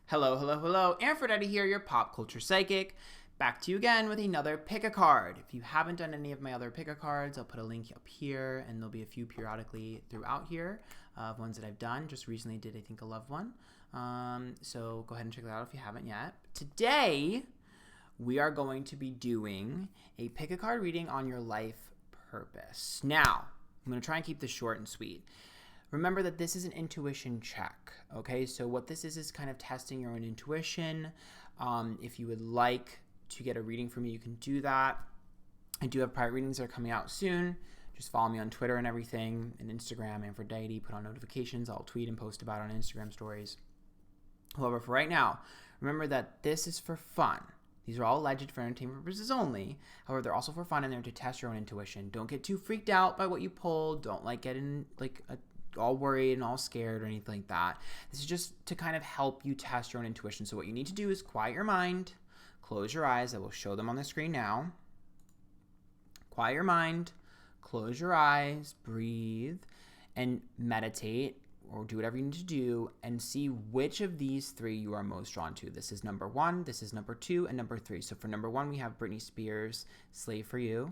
Hello, hello, hello. Antphrodite here, your pop culture psychic. Back to you again with another pick a card. If you haven't done any of my other pick a cards, I'll put a link up here, and there'll be a few periodically throughout here of ones that I've done. Just recently did, I think, a love one. So go ahead and check that out if you haven't yet. Today, we are going to be doing a pick a card reading on your life purpose. Now, I'm going to try and keep this short and sweet. Remember that this is an intuition check, okay? So what this is kind of testing your own intuition. If you would like to get a reading from me, you can do that. I do have private readings that are coming out soon. Just follow me on Twitter and everything, and Instagram, Antphrodite. Put on notifications. I'll tweet and post about it on Instagram stories. However, for right now, remember that this is for fun. These are all alleged for entertainment purposes only. However, they're also for fun and they're to test your own intuition. Don't get too freaked out by what you pulled. Don't get in all worried and all scared or anything like that. This is just to kind of help you test your own intuition. So what you need to do is quiet your mind, close your eyes. I will show them on the screen now. Quiet your mind, close your eyes, breathe, and meditate or do whatever you need to do and see which of these three you are most drawn to. This is number 1, this is number 2, and number 3. So for number 1, we have Britney Spears' Slave for You.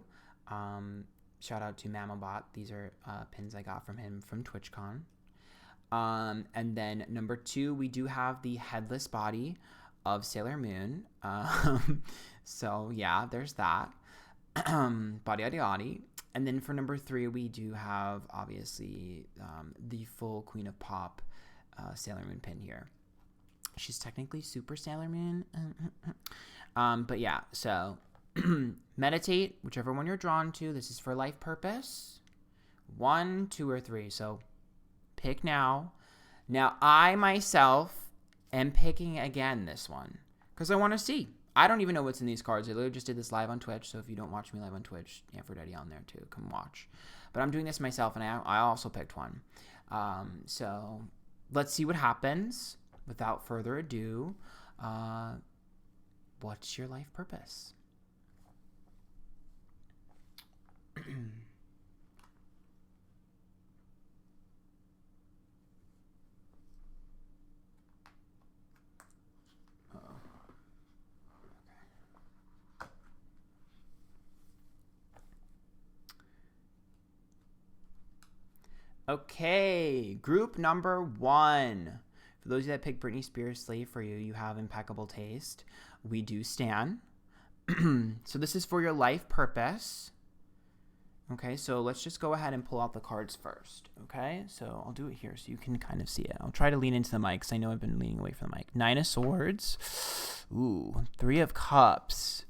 Shout out to Mamabot. These are pins I got from him from TwitchCon. And then number 2, we do have the headless body of Sailor Moon. So yeah, there's that. Body yaddy yaddy. And then for number 3, we do have obviously the full Queen of Pop Sailor Moon pin here. She's technically Super Sailor Moon. But yeah, so meditate, whichever one you're drawn to. This is for life purpose. 1, 2, or 3. So pick now. Now, I myself am picking again this one because I want to see. I don't even know what's in these cards. I literally just did this live on Twitch. So if you don't watch me live on Twitch, Antphrodite on there too. Come watch. But I'm doing this myself, and I also picked one. So let's see what happens. Without further ado, what's your life purpose? Okay, group number 1. For those of you that picked Britney Spears' Slave for You, you have impeccable taste. We do stan. So this is for your life purpose. Okay, so let's just go ahead and pull out the cards first. Okay, so I'll do it here so you can kind of see it. I'll try to lean into the mic because I know I've been leaning away from the mic. 9 of Swords. Ooh, 3 of Cups.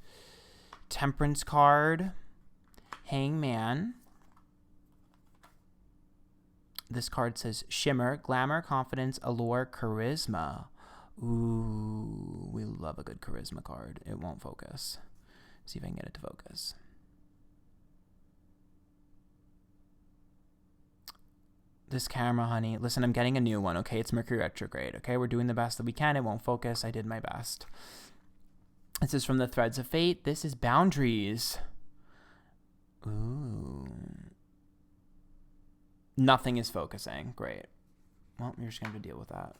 Temperance card. Hangman. This card says Shimmer, Glamour, Confidence, Allure, Charisma. Ooh, we love a good charisma card. It won't focus. See if I can get it to focus. This camera, honey. Listen, I'm getting a new one, okay? It's Mercury retrograde, okay? We're doing the best that we can. It won't focus. I did my best. This is from the Threads of Fate. This is Boundaries. Ooh. Nothing is focusing. Great. Well, you're just going to have to deal with that.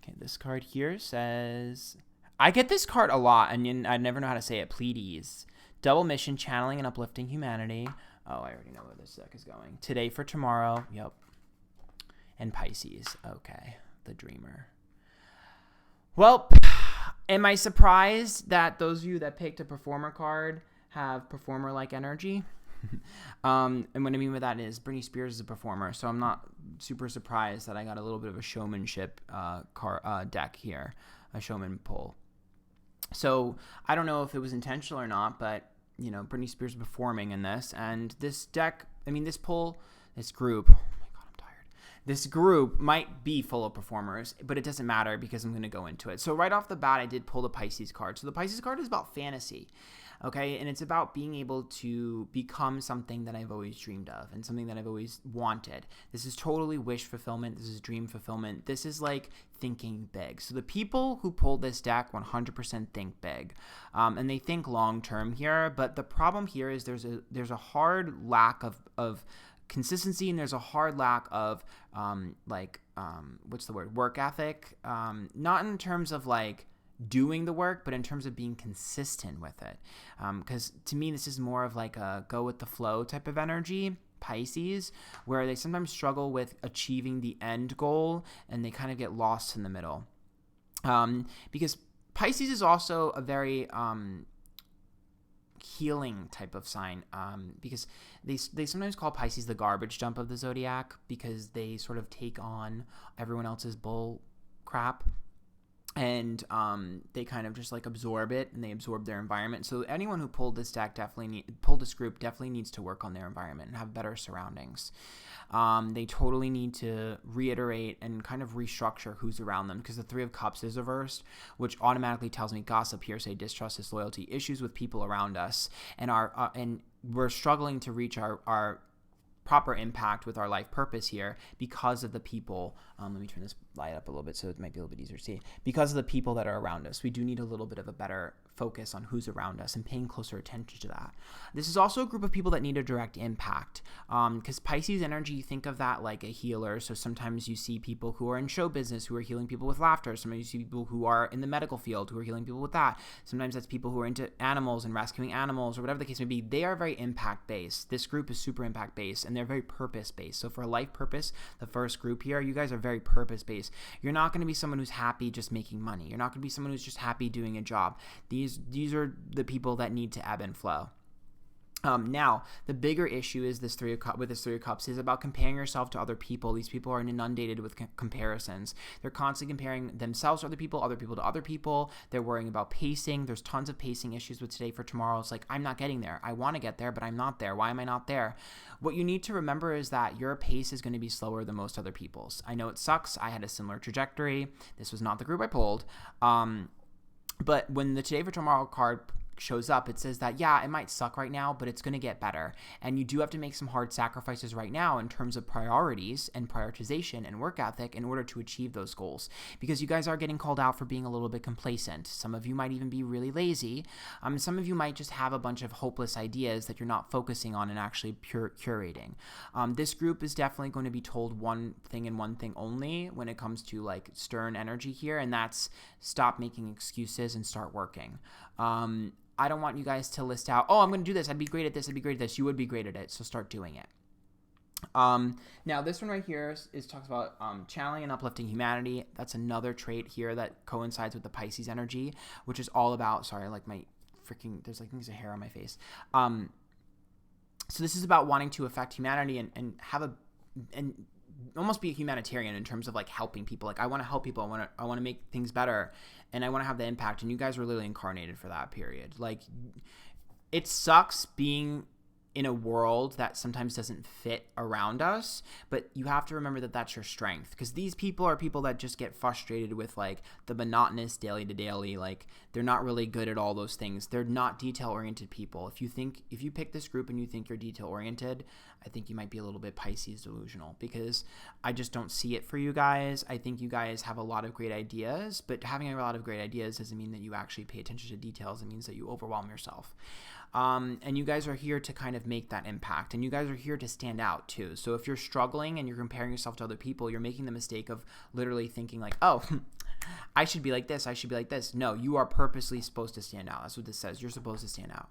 Okay, this card here says... I get this card a lot, and I never know how to say it. Pleiades. Double mission, channeling and uplifting humanity. Oh, I already know where this deck is going. Today for tomorrow. Yep. And Pisces. Okay. The Dreamer. Well, am I surprised that those of you that picked a performer card have performer-like energy? And what I mean by that is Britney Spears is a performer, so I'm not super surprised that I got a little bit of a showmanship deck here, a showman pull. So I don't know if it was intentional or not, but you know, Britney Spears performing in this, and this deck, I mean, this pull, this group, oh my God, I'm tired. This group might be full of performers, but it doesn't matter because I'm going to go into it. So right off the bat, I did pull the Pisces card. So the Pisces card is about fantasy. Okay, and it's about being able to become something that I've always dreamed of and something that I've always wanted. This is totally wish fulfillment. This is dream fulfillment. This is like thinking big. So the people who pulled this deck 100% think big, and they think long term here. But the problem here is there's a hard lack of consistency, and there's a hard lack of like what's the word? Work ethic. Not in terms of like doing the work, but in terms of being consistent with it. Because to me, this is more of like a go with the flow type of energy. Pisces, where they sometimes struggle with achieving the end goal and they kind of get lost in the middle. Because Pisces is also a very healing type of sign, because they sometimes call Pisces the garbage dump of the zodiac, because they sort of take on everyone else's bull crap. And they kind of just like absorb it, and they absorb their environment. So anyone who pulled this group definitely needs to work on their environment and have better surroundings. They totally need to reiterate and kind of restructure who's around them, because the Three of Cups is reversed, which automatically tells me gossip, hearsay, distrust, disloyalty, issues with people around us, and and we're struggling to reach our proper impact with our life purpose here because of the people. Let me turn this light up a little bit so it might be a little bit easier to see. Because of the people that are around us, we do need a little bit of a better focus on who's around us and paying closer attention to that. This is also a group of people that need a direct impact, because Pisces energy, you think of that like a healer. So sometimes you see people who are in show business who are healing people with laughter. Sometimes you see people who are in the medical field who are healing people with that. Sometimes that's people who are into animals and rescuing animals, or whatever the case may be. They are very impact based. This group is super impact based, and they're very purpose based. So for a life purpose, the first group here, you guys are very purpose based. You're not going to be someone who's happy just making money. You're not going to be someone who's just happy doing a job. These are the people that need to ebb and flow. Now, the bigger issue is this Three of Cups is about comparing yourself to other people. These people are inundated with comparisons. They're constantly comparing themselves to other people to other people. They're worrying about pacing. There's tons of pacing issues with today for tomorrow. It's like, I'm not getting there. I want to get there, but I'm not there. Why am I not there? What you need to remember is that your pace is going to be slower than most other people's. I know it sucks. I had a similar trajectory. This was not the group I pulled. But when the Today for Tomorrow card shows up, it says that, yeah, it might suck right now, but it's going to get better. And you do have to make some hard sacrifices right now in terms of priorities and prioritization and work ethic in order to achieve those goals, because you guys are getting called out for being a little bit complacent. Some of you might even be really lazy. Some of you might just have a bunch of hopeless ideas that you're not focusing on and actually curating. This group is definitely going to be told one thing and one thing only when it comes to like stern energy here, and that's stop making excuses and start working. I don't want you guys to list out, oh, I'm going to do this. I'd be great at this. I'd be great at this. You would be great at it. So start doing it. Now this one right here talks about channeling and uplifting humanity. That's another trait here that coincides with the Pisces energy, which is all about, sorry, like my freaking, there's like things of hair on my face. So this is about wanting to affect humanity and almost be a humanitarian in terms of like helping people. Like I want to help people. I want to make things better, and I want to have the impact. And you guys were literally incarnated for that period. Like it sucks being in a world that sometimes doesn't fit around us, but you have to remember that that's your strength, because these people are people that just get frustrated with like the monotonous daily to daily. Like they're not really good at all those things. They're not detail oriented people. If you pick this group and you think you're detail oriented, I think you might be a little bit Pisces delusional, because I just don't see it for you guys. I think you guys have a lot of great ideas, but having a lot of great ideas doesn't mean that you actually pay attention to details. It means that you overwhelm yourself. And you guys are here to kind of make that impact, and you guys are here to stand out too. So if you're struggling and you're comparing yourself to other people, you're making the mistake of literally thinking like, oh, I should be like this. I should be like this. No, you are purposely supposed to stand out. That's what this says. You're supposed to stand out.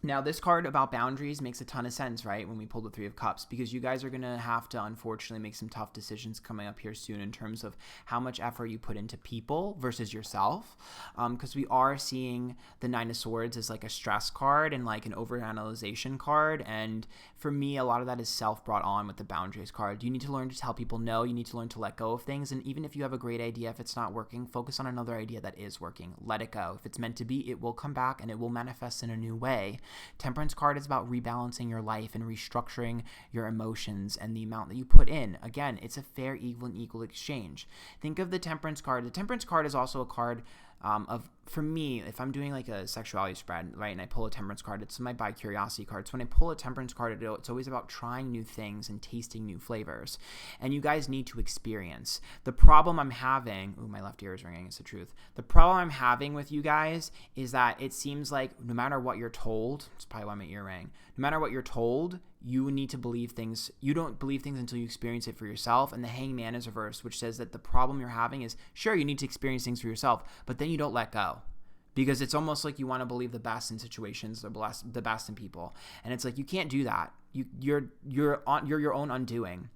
Now, this card about boundaries makes a ton of sense, right, when we pull the Three of Cups, because you guys are going to have to, unfortunately, make some tough decisions coming up here soon in terms of how much effort you put into people versus yourself, because we are seeing the Nine of Swords as like a stress card and like an overanalyzation card, and for me, a lot of that is self-brought on with the boundaries card. You need to learn to tell people no, you need to learn to let go of things, and even if you have a great idea, if it's not working, focus on another idea that is working. Let it go. If it's meant to be, it will come back and it will manifest in a new way. Temperance card is about rebalancing your life and restructuring your emotions and the amount that you put in. Again, it's a fair, equal exchange. Think of the Temperance card. The Temperance card is also a card for me, if I'm doing like a sexuality spread, right, and I pull a Temperance card, it's my By Curiosity card. So when I pull a Temperance card, it's always about trying new things and tasting new flavors. And you guys need to experience. The problem I'm having, my left ear is ringing, it's the truth. The problem I'm having with you guys is that it seems like no matter what you're told, it's probably why my ear rang, no matter what you're told, you need to believe things. You don't believe things until you experience it for yourself. And the Hangman is reversed, which says that the problem you're having is, sure, you need to experience things for yourself, but then you don't let go. Because it's almost like you want to believe the best in situations, the best in people. And it's like, you can't do that. You're your own undoing.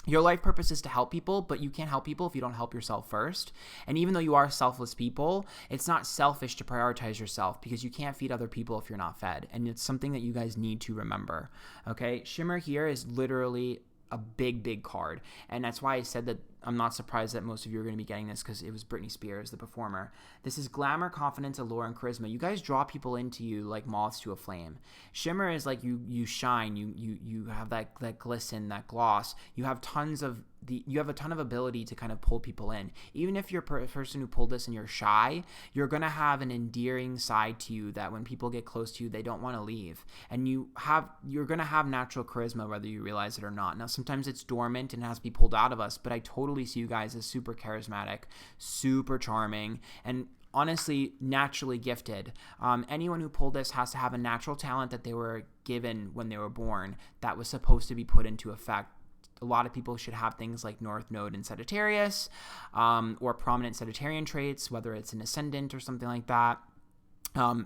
Your life purpose is to help people, but you can't help people if you don't help yourself first. And even though you are selfless people, it's not selfish to prioritize yourself, because you can't feed other people if you're not fed. And it's something that you guys need to remember. Okay? Shimmer here is literally a big card. And that's why I said that I'm not surprised that most of you are going to be getting this, because it was Britney Spears, the performer. This is glamour, confidence, allure, and charisma. You guys draw people into you like moths to a flame. Shimmer is like you shine, you have that glisten, that gloss. You have a ton of ability to kind of pull people in. Even if you're a person who pulled this and you're shy, you're going to have an endearing side to you that when people get close to you, they don't want to leave. And you're going to have natural charisma whether you realize it or not. Now, sometimes it's dormant and has to be pulled out of us, but I totally see you guys as super charismatic, super charming, and honestly, naturally gifted. Anyone who pulled this has to have a natural talent that they were given when they were born that was supposed to be put into effect. A lot of people should have things like North Node in Sagittarius, or prominent Sagittarian traits, whether it's an ascendant or something like that.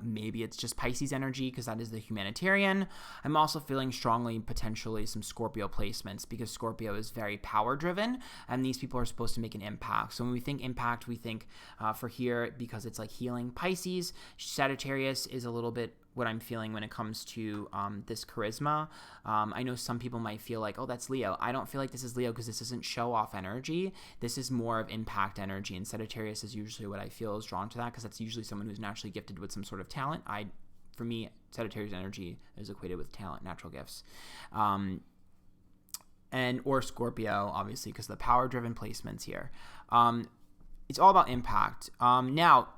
Maybe it's just Pisces energy, because that is the humanitarian. I'm also feeling strongly potentially some Scorpio placements, because Scorpio is very power driven and these people are supposed to make an impact. So when we think impact, we think for here, because it's like healing. Pisces, Sagittarius is a little bit what I'm feeling when it comes to this charisma. I know some people might feel like, oh, that's Leo. I don't feel like this is Leo, because this isn't show off energy. This is more of impact energy, and Sagittarius is usually what I feel is drawn to that, because that's usually someone who's naturally gifted with some sort of talent. For me, Sagittarius energy is equated with talent, natural gifts. Or Scorpio, obviously, because of the power-driven placements here. It's all about impact. Now,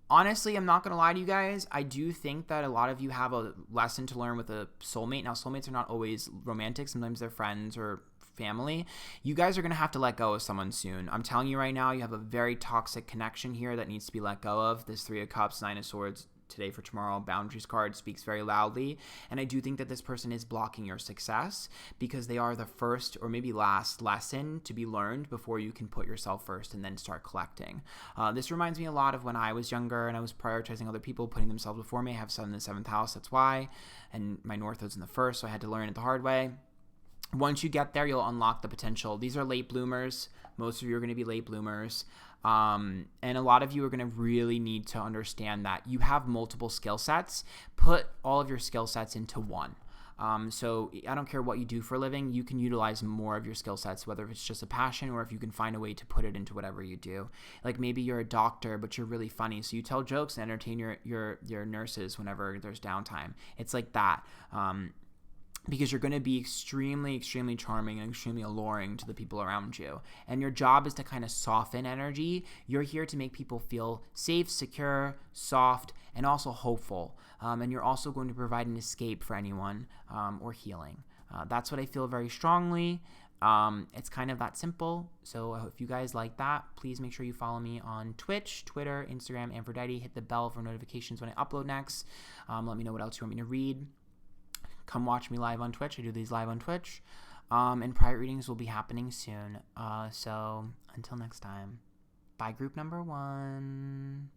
honestly, I'm not going to lie to you guys. I do think that a lot of you have a lesson to learn with a soulmate. Now, soulmates are not always romantic. Sometimes they're friends or family. You guys are going to have to let go of someone soon. I'm telling you right now, you have a very toxic connection here that needs to be let go of. This 3 of Cups, 9 of Swords, today for tomorrow, boundaries card speaks very loudly. And I do think that this person is blocking your success, because they are the first or maybe last lesson to be learned before you can put yourself first and then start collecting. This reminds me a lot of when I was younger and I was prioritizing other people, putting themselves before me. I have Sun in the 7th house, that's why. And my North Node's in the 1st, so I had to learn it the hard way. Once you get there, you'll unlock the potential. These are late bloomers. Most of you are going to be late bloomers. And a lot of you are going to really need to understand that you have multiple skill sets. Put all of your skill sets into one. So I don't care what you do for a living, you can utilize more of your skill sets, whether it's just a passion or if you can find a way to put it into whatever you do. Like maybe you're a doctor, but you're really funny, so you tell jokes and entertain your nurses whenever there's downtime. It's like that. Because you're going to be extremely charming and extremely alluring to the people around you. And your job is to kind of soften energy. You're here to make people feel safe, secure, soft, and also hopeful. And you're also going to provide an escape for anyone, or healing. That's what I feel very strongly. It's kind of that simple. So if you guys like that, please make sure you follow me on Twitch, Twitter, Instagram, Antphrodite. Hit the bell for notifications when I upload next. Let me know what else you want me to read. Come watch me live on Twitch. I do these live on Twitch. And private readings will be happening soon. So until next time, bye group number 1.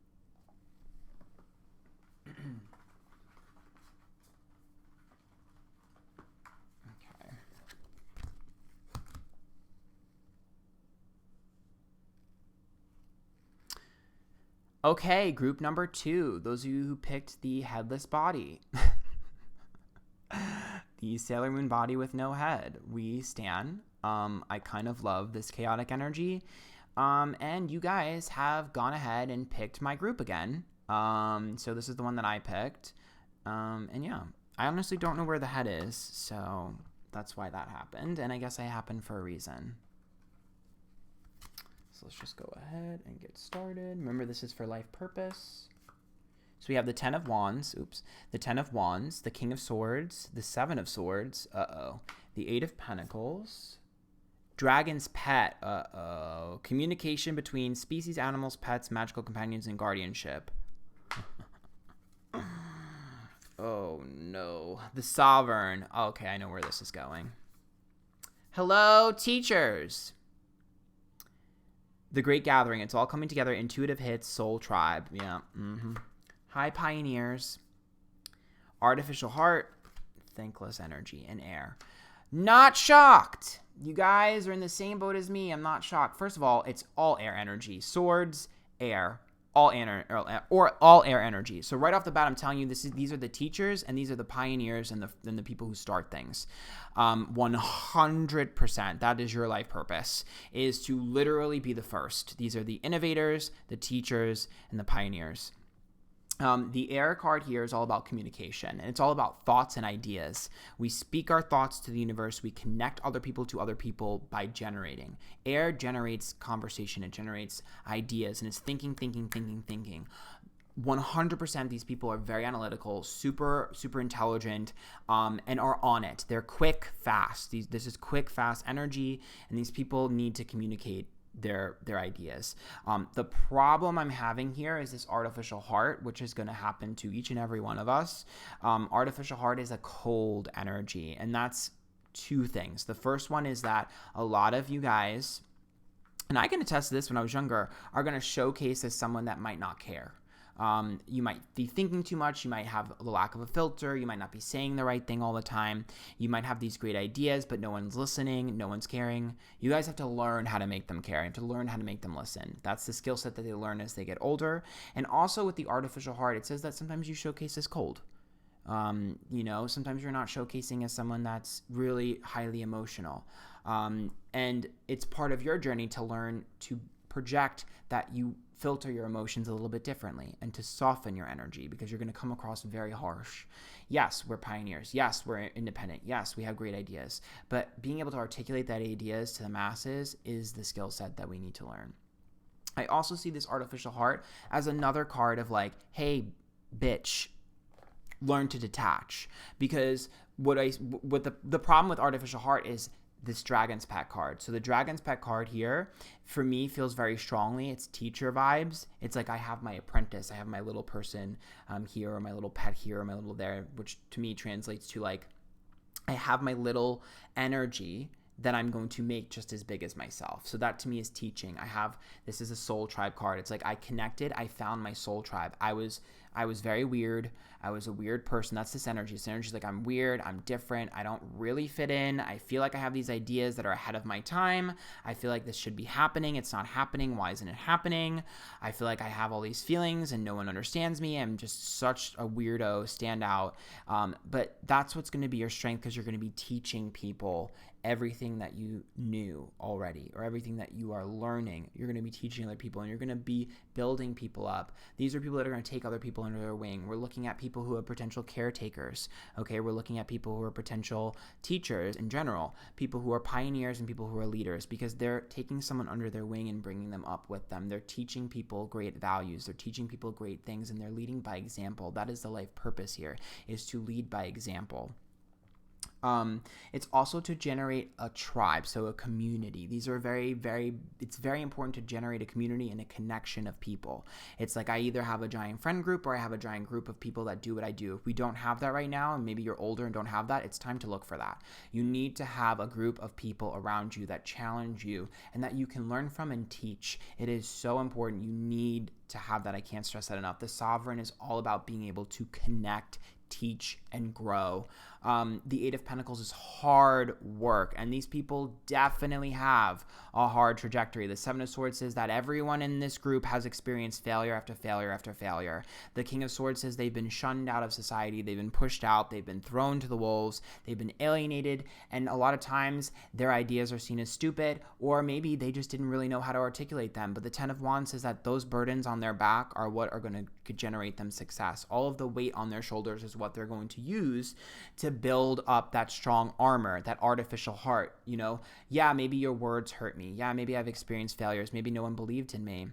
Okay. Okay, group number 2. Those of you who picked the headless body. The Sailor Moon body with no head. We stan. I kind of love this chaotic energy. And you guys have gone ahead and picked my group again. So this is the one that I picked. And yeah, I honestly don't know where the head is. So that's why that happened. And I guess it happened for a reason. So let's just go ahead and get started. Remember, this is for life purpose. So we have the 10 of Wands, the 10 of Wands, the King of Swords, the 7 of Swords, the 8 of Pentacles, Dragon's Pet, communication between species, animals, pets, magical companions, and guardianship. Oh Oh no. The Sovereign. Okay, I know where this is going. Hello, teachers. The Great Gathering. It's all coming together. Intuitive hits. Soul Tribe. Yeah. High Pioneers. Artificial Heart. Thankless Energy and Air. Not shocked. You guys are in the same boat as me. I'm not shocked. First of all, it's all air energy. Swords, air. All air energy. So right off the bat, I'm telling you, these are the teachers and these are the pioneers and the people who start things. 100%. That is your life purpose, is to literally be the first. These are the innovators, the teachers, and the pioneers. The air card here is all about communication, and it's all about thoughts and ideas. We speak our thoughts to the universe. We connect other people to other people by generating. Air generates conversation. It generates ideas, and it's thinking. 100% these people are very analytical, super intelligent, and are on it. They're quick, fast. This is quick, fast energy, and these people need to communicate their ideas. The problem I'm having here is this artificial heart, which is going to happen to each and every one of us. Artificial heart is a cold energy, and that's two things. The first one is that a lot of you guys, and I can attest to this when I was younger, are going to showcase as someone that might not care. You might be thinking too much. You might have the lack of a filter. You might not be saying the right thing all the time. You might have these great ideas, but no one's listening. No one's caring. You guys have to learn how to make them care. You have to learn how to make them listen. That's the skill set that they learn as they get older. And also with the artificial heart, it says that sometimes you showcase as cold. Sometimes you're not showcasing as someone that's really highly emotional. And it's part of your journey to learn to project that you filter your emotions a little bit differently and to soften your energy, because you're going to come across very harsh. Yes, we're pioneers. Yes, we're independent. Yes, we have great ideas. But being able to articulate that ideas to the masses is the skill set that we need to learn. I also see this artificial heart as another card of like, hey, bitch, learn to detach. Because the problem with artificial heart is this Dragon's Pet card. So the Dragon's Pet card here, for me, feels very strongly. It's teacher vibes. It's like I have my apprentice. I have my little person here, or my little pet here, or my little there, which to me translates to like I have my little energy that I'm going to make just as big as myself. So that to me is teaching. This is a soul tribe card. It's like I connected. I found my soul tribe. I was very weird. I was a weird person. That's this energy. This energy is like, I'm weird. I'm different. I don't really fit in. I feel like I have these ideas that are ahead of my time. I feel like this should be happening. It's not happening. Why isn't it happening? I feel like I have all these feelings and no one understands me. I'm just such a weirdo, standout. But that's what's going to be your strength, because you're going to be teaching people everything that you knew already, or everything that you are learning. You're going to be teaching other people, and you're going to be building people up. These are people that are going to take other people under their wing. We're looking at people who are potential caretakers. Okay, we're looking at people who are potential teachers in general, people who are pioneers and people who are leaders, because they're taking someone under their wing and bringing them up with them. They're teaching people great values. They're teaching people great things, and they're leading by example. That is the life purpose here, is to lead by example. It's also to generate a tribe, so a community. These are it's very important to generate a community and a connection of people. It's like I either have a giant friend group or I have a giant group of people that do what I do. If we don't have that right now, and maybe you're older and don't have that, it's time to look for that. You need to have a group of people around you that challenge you and that you can learn from and teach. It is so important. You need to have that. I can't stress that enough. The Sovereign is all about being able to connect, teach, and grow. The Eight of Pentacles is hard work, and these people definitely have a hard trajectory. The Seven of Swords says that everyone in this group has experienced failure after failure after failure. The King of Swords says they've been shunned out of society, they've been pushed out, they've been thrown to the wolves, they've been alienated, and a lot of times their ideas are seen as stupid, or maybe they just didn't really know how to articulate them. But the Ten of Wands says that those burdens on their back are what are going to generate them success. All of the weight on their shoulders is what they're going to use to build up that strong armor, that artificial heart. Yeah, maybe your words hurt me. Yeah, maybe I've experienced failures. Maybe no one believed in me.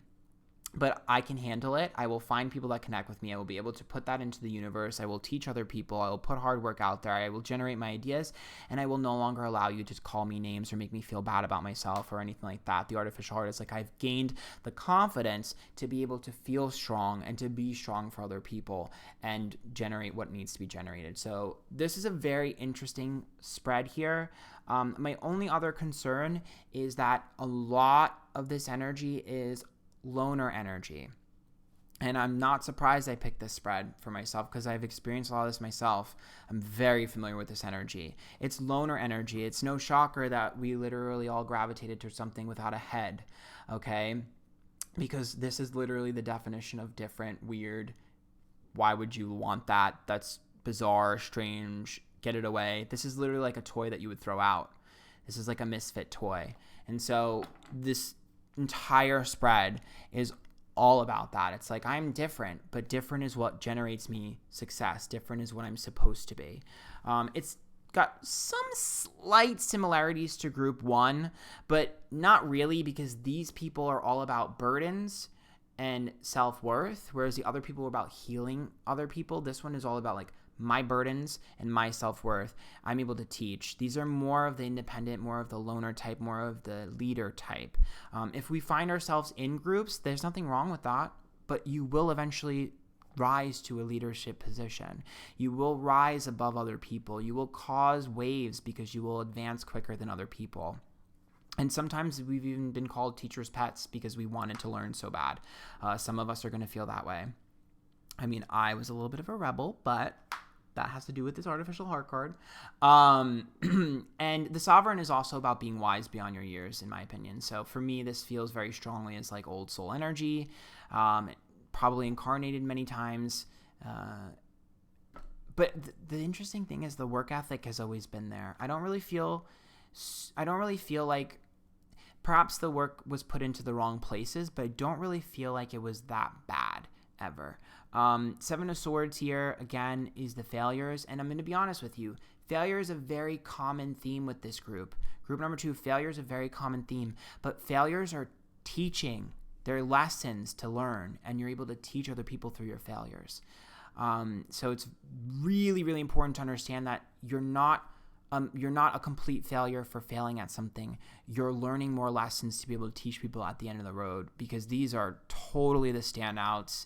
but I can handle it. I will find people that connect with me. I will be able to put that into the universe. I will teach other people. I will put hard work out there. I will generate my ideas, and I will no longer allow you to call me names or make me feel bad about myself or anything like that. The artificial heart is like I've gained the confidence to be able to feel strong and to be strong for other people and generate what needs to be generated. So this is a very interesting spread here. My only other concern is that a lot of this energy is loner energy. And I'm not surprised I picked this spread for myself because I've experienced a lot of this myself. I'm very familiar with this energy. It's loner energy. It's no shocker that we literally all gravitated to something without a head, okay? Because this is literally the definition of different, weird. Why would you want that? That's bizarre, strange, get it away. This is literally like a toy that you would throw out. This is like a misfit toy. And so this entire spread is all about that. It's like I'm different, but different is what generates me success. Different is what I'm supposed to be. It's got some slight similarities to group 1, but not really, because these people are all about burdens and self-worth, whereas the other people are about healing other people. This one is all about like my burdens and my self-worth. I'm able to teach. These are more of the independent, more of the loner type, more of the leader type. If we find ourselves in groups, there's nothing wrong with that, but you will eventually rise to a leadership position. You will rise above other people. You will cause waves because you will advance quicker than other people. And sometimes we've even been called teachers' pets because we wanted to learn so bad. Some of us are going to feel that way. I mean, I was a little bit of a rebel, but that has to do with this artificial heart card. And the sovereign is also about being wise beyond your years, in my opinion. So for me, this feels very strongly as like old soul energy, probably incarnated many times. But the interesting thing is the work ethic has always been there. I don't really feel like perhaps the work was put into the wrong places, but I don't really feel like it was that bad ever. 7 of Swords here, again, is the failures. And I'm going to be honest with you. Failure is a very common theme with this group. Group number 2, failure is a very common theme. But failures are teaching. They're lessons to learn. And you're able to teach other people through your failures. So it's really, really important to understand that you're not a complete failure for failing at something. You're learning more lessons to be able to teach people at the end of the road, because these are totally the standouts.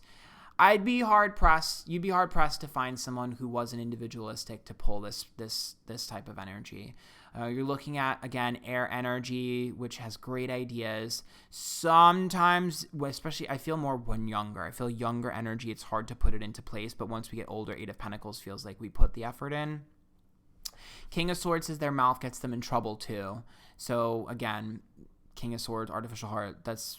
You'd be hard pressed to find someone who wasn't individualistic to pull this type of energy. You're looking at, again, air energy, which has great ideas. Sometimes, especially, I feel more when younger. I feel younger energy, it's hard to put it into place, but once we get older, 8 of Pentacles feels like we put the effort in. King of Swords says their mouth gets them in trouble too. So again, King of Swords, artificial heart, that's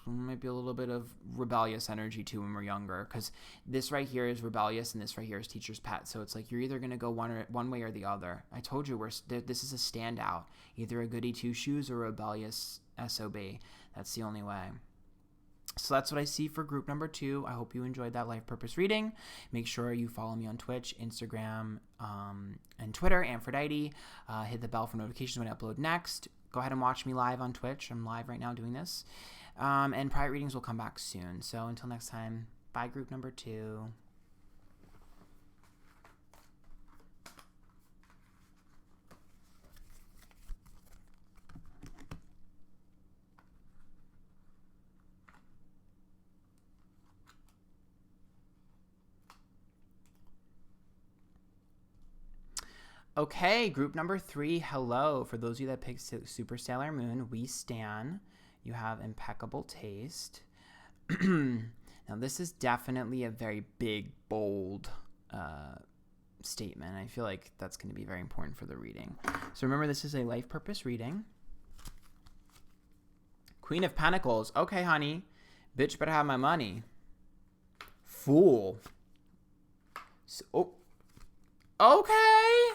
might be a little bit of rebellious energy too when we're younger, because this right here is rebellious and this right here is teacher's pet. So it's like you're either going to go one way or the other. I told you this is a standout, either a goody two shoes or a rebellious SOB. That's the only way. So that's what I see for group number 2. I hope you enjoyed that life purpose reading. Make sure you follow me on Twitch, Instagram, and Twitter, Antphrodite. Hit the bell for notifications when I upload next. Go ahead and watch me live on Twitch. I'm live right now doing this. And private readings will come back soon. So until next time, bye group number 2. Okay, group number 3, hello. For those of you that picked Super Sailor Moon, we stan. You have impeccable taste. Now, this is definitely a very big, bold statement. I feel like that's going to be very important for the reading. So remember, this is a life purpose reading. Queen of Pentacles. Okay, honey. Bitch better have my money. Fool. So, okay.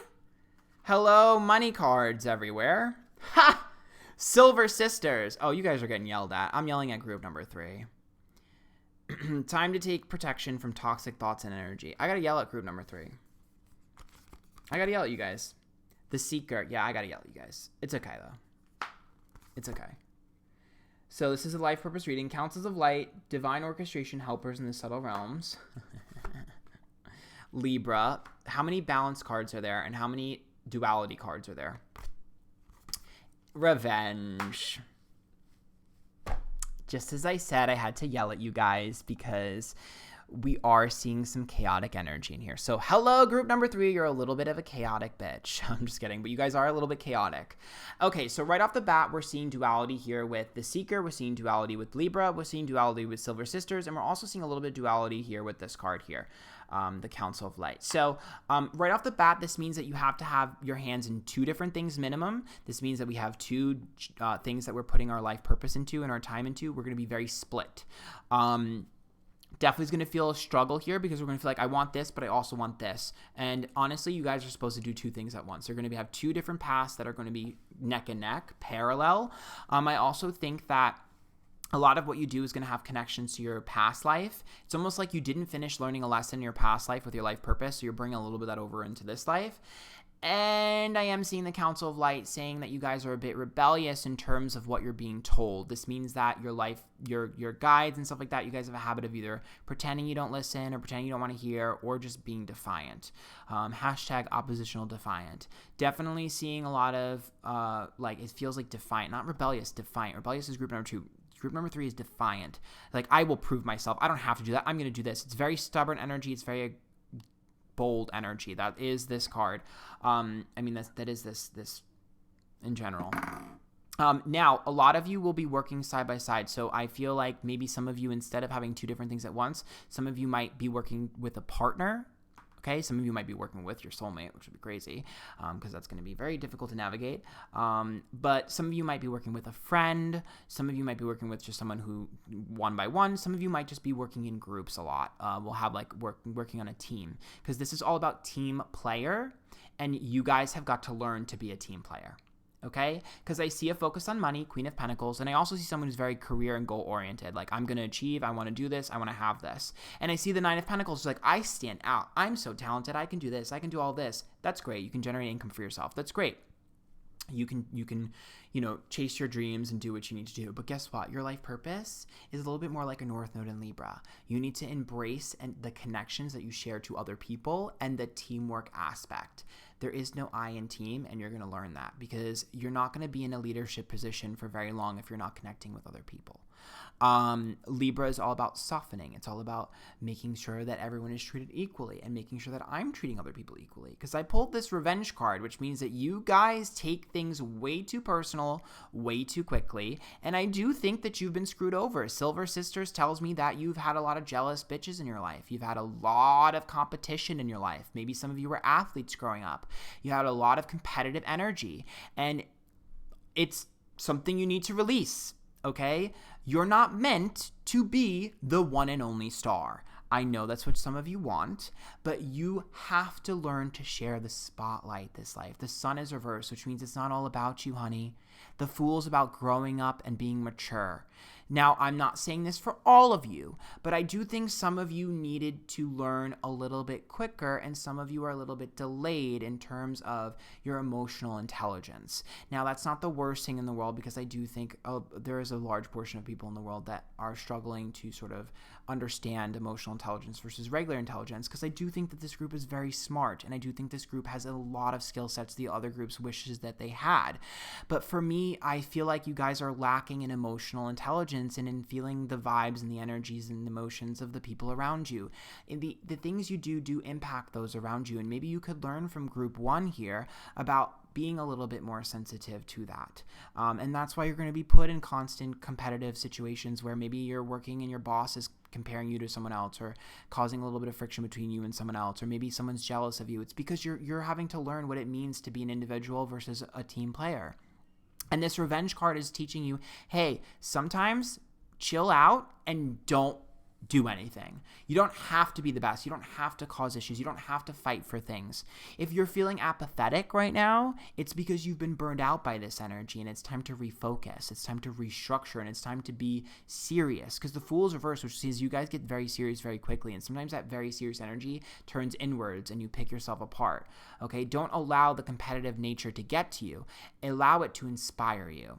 Hello, money cards everywhere. Ha! Silver Sisters. Oh, you guys are getting yelled at. I'm yelling at group number 3. Time to take protection from toxic thoughts and energy. I gotta yell at group number 3. I gotta yell at you guys. The Seeker. Yeah, I gotta yell at you guys. It's okay, though. It's okay. So this is a life purpose reading. Councils of light, divine orchestration helpers in the subtle realms. Libra. How many balance cards are there and how many duality cards are there? Revenge. Just as I said, I had to yell at you guys because we are seeing some chaotic energy in here. So hello, group number 3. You're a little bit of a chaotic bitch. I'm just kidding, but you guys are a little bit chaotic. Okay, so right off the bat, we're seeing duality here with the Seeker. We're seeing duality with Libra. We're seeing duality with Silver Sisters. And we're also seeing a little bit of duality here with this card here, the Council of Light. So right off the bat, this means that you have to have your hands in 2 different things minimum. This means that we have 2 things that we're putting our life purpose into and our time into. We're going to be very split. Definitely is going to feel a struggle here because we're going to feel like I want this, but I also want this. And honestly, you guys are supposed to do 2 things at once. You're going to have 2 different paths that are going to be neck and neck, parallel. I also think that a lot of what you do is going to have connections to your past life. It's almost like you didn't finish learning a lesson in your past life with your life purpose, so you're bringing a little bit of that over into this life. And I am seeing the Council of Light saying that you guys are a bit rebellious in terms of what you're being told. This means that your life, your guides and stuff like that, you guys have a habit of either pretending you don't listen or pretending you don't want to hear or just being defiant. Hashtag oppositional defiant. Definitely seeing a lot of, it feels like defiant, not rebellious, defiant. Rebellious is group number 2. Group number 3 is defiant. Like, I will prove myself. I don't have to do that. I'm going to do this. It's very stubborn energy. It's very bold energy. That is this card. That is this in general. Now, a lot of you will be working side by side. So I feel like maybe some of you, instead of having 2 different things at once, some of you might be working with a partner. Okay, some of you might be working with your soulmate, which would be crazy because that's going to be very difficult to navigate. But some of you might be working with a friend. Some of you might be working with just someone who one by one. Some of you might just be working in groups a lot. We'll have working on a team because this is all about team player, and you guys have got to learn to be a team player. Okay, because I see a focus on money, Queen of Pentacles, and I also see someone who's very career and goal oriented. Like, I'm going to achieve, I want to do this, I want to have this. And I see the 9 of Pentacles, like, I stand out, I'm so talented, I can do this, I can do all this. That's great. You can generate income for yourself. That's great. You can, chase your dreams and do what you need to do. But guess what? Your life purpose is a little bit more like a North Node in Libra. You need to embrace the connections that you share to other people and the teamwork aspect. There is no I in team, and you're going to learn that because you're not going to be in a leadership position for very long if you're not connecting with other people. Libra is all about softening. It's all about making sure that everyone is treated equally and making sure that I'm treating other people equally. Because I pulled this revenge card, which means that you guys take things way too personal, way too quickly. And I do think that you've been screwed over. Silver Sisters tells me that you've had a lot of jealous bitches in your life. You've had a lot of competition in your life. Maybe some of you were athletes growing up. You had a lot of competitive energy. And it's something you need to release. Okay? You're not meant to be the one and only star. I know that's what some of you want, but you have to learn to share the spotlight this life. The sun is reversed, which means it's not all about you, honey. The Fool's about growing up and being mature. Now, I'm not saying this for all of you, but I do think some of you needed to learn a little bit quicker, and some of you are a little bit delayed in terms of your emotional intelligence. Now, that's not the worst thing in the world because I do think there is a large portion of people in the world that are struggling to sort of understand emotional intelligence versus regular intelligence, because I do think that this group is very smart, and I do think this group has a lot of skill sets the other groups wishes that they had. But for me, I feel like you guys are lacking in emotional intelligence and in feeling the vibes and the energies and the emotions of the people around you. And the things you do impact those around you, and maybe you could learn from group 1 here about being a little bit more sensitive to that. And that's why you're going to be put in constant competitive situations where maybe you're working and your boss is comparing you to someone else or causing a little bit of friction between you and someone else, or maybe someone's jealous of you. It's because you're having to learn what it means to be an individual versus a team player. And this revenge card is teaching you, hey, sometimes chill out and don't do anything. You don't have to be the best. You don't have to cause issues. You don't have to fight for things. If you're feeling apathetic right now, it's because you've been burned out by this energy, and it's time to refocus. It's time to restructure, and it's time to be serious, because the Fool's reverse, which says you guys get very serious very quickly, and sometimes that very serious energy turns inwards and you pick yourself apart. Okay? Don't allow the competitive nature to get to you. Allow it to inspire you.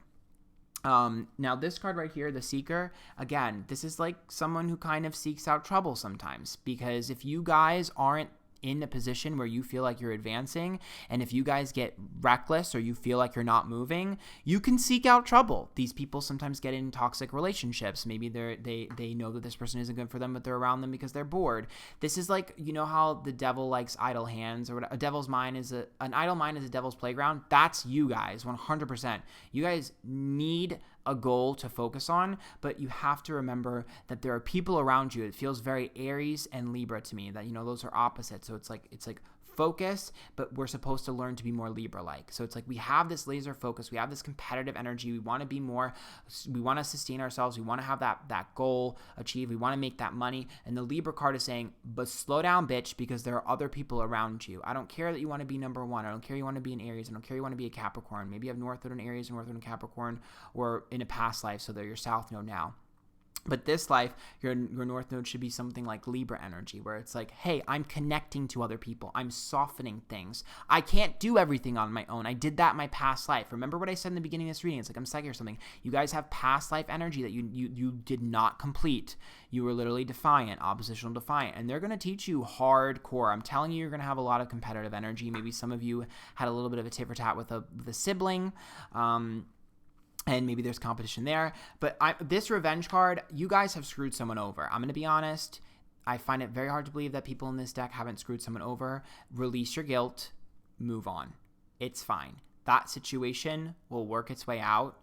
Now this card right here, the Seeker, again, this is like someone who kind of seeks out trouble sometimes, because if you guys aren't in a position where you feel like you're advancing, and if you guys get reckless or you feel like you're not moving, you can seek out trouble. These people sometimes get in toxic relationships. Maybe they know that this person isn't good for them, but they're around them because they're bored. This is like, you know how the devil likes idle hands, or a devil's mind is an idle mind is a devil's playground. That's you guys, 100%. You guys need a goal to focus on, but you have to remember that there are people around you. It feels very Aries and Libra to me, that, you know, those are opposites. So it's like focus, but we're supposed to learn to be more Libra-like. So it's like we have this laser focus, we have this competitive energy, we want to be more, we want to sustain ourselves, we want to have that goal achieved, we want to make that money. And the Libra card is saying, but slow down, bitch, because there are other people around you. I don't care that you want to be number one. I don't care you want to be an Aries. I don't care you want to be a Capricorn. Maybe you have North Node in Aries and North Node in Capricorn, or in a past life, so they're your South Node now. But this life, your North Node should be something like Libra energy, where it's like, hey, I'm connecting to other people. I'm softening things. I can't do everything on my own. I did that in my past life. Remember what I said in the beginning of this reading? It's like I'm psychic or something. You guys have past life energy that you did not complete. You were literally defiant, oppositional defiant. And they're going to teach you hardcore. I'm telling you, you're going to have a lot of competitive energy. Maybe some of you had a little bit of a tit for tat with a sibling. And maybe there's competition there. But this revenge card, you guys have screwed someone over. I'm going to be honest. I find it very hard to believe that people in this deck haven't screwed someone over. Release your guilt. Move on. It's fine. That situation will work its way out.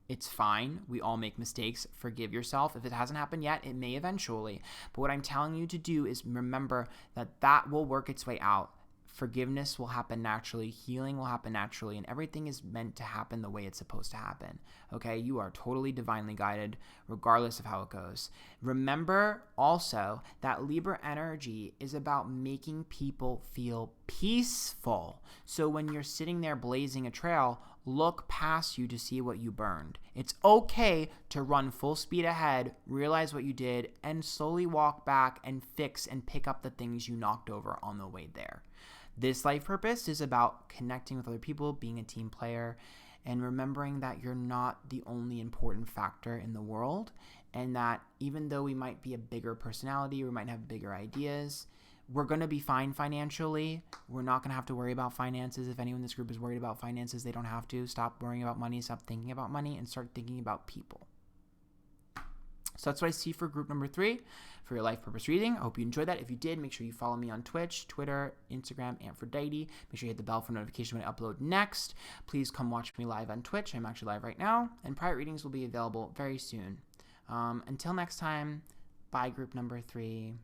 It's fine. We all make mistakes. Forgive yourself. If it hasn't happened yet, it may eventually. But what I'm telling you to do is remember that will work its way out. Forgiveness will happen naturally, healing will happen naturally, and everything is meant to happen the way it's supposed to happen, okay? You are totally divinely guided, regardless of how it goes. Remember also that Libra energy is about making people feel peaceful. So when you're sitting there blazing a trail, look past you to see what you burned. It's okay to run full speed ahead, realize what you did, and slowly walk back and fix and pick up the things you knocked over on the way there. This life purpose is about connecting with other people, being a team player, and remembering that you're not the only important factor in the world, and that even though we might be a bigger personality, we might have bigger ideas, we're going to be fine financially. We're not going to have to worry about finances. If anyone in this group is worried about finances, they don't have to. Stop worrying about money, stop thinking about money, and start thinking about people. So that's what I see for group number 3 for your life purpose reading. I hope you enjoyed that. If you did, make sure you follow me on Twitch, Twitter, Instagram, Antphrodite. Make sure you hit the bell for notification when I upload next. Please come watch me live on Twitch. I'm actually live right now. And private readings will be available very soon. Until next time, bye group number 3.